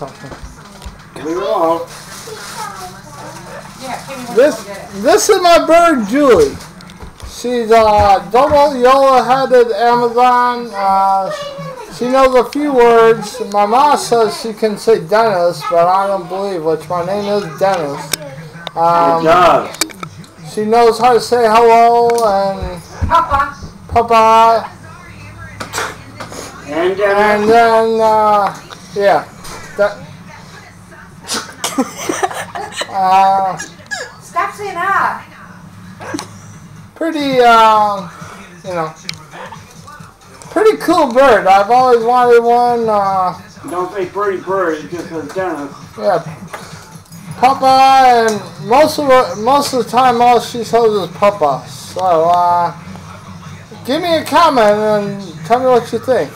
Leave it alone. This is my bird, Julie. She's a double yellow-headed Amazon. She knows a few words. My mom says she can say Dennis, but I don't believe, which my name is Dennis. Good job. She knows how to say hello and Papa. And then, yeah. Stop saying that. Pretty, you know, pretty cool bird. I've always wanted one. Don't say pretty bird, it just says Dennis. Yeah, Papa, and most of the time, all she says is Papa. So, give me a comment and tell me what you think.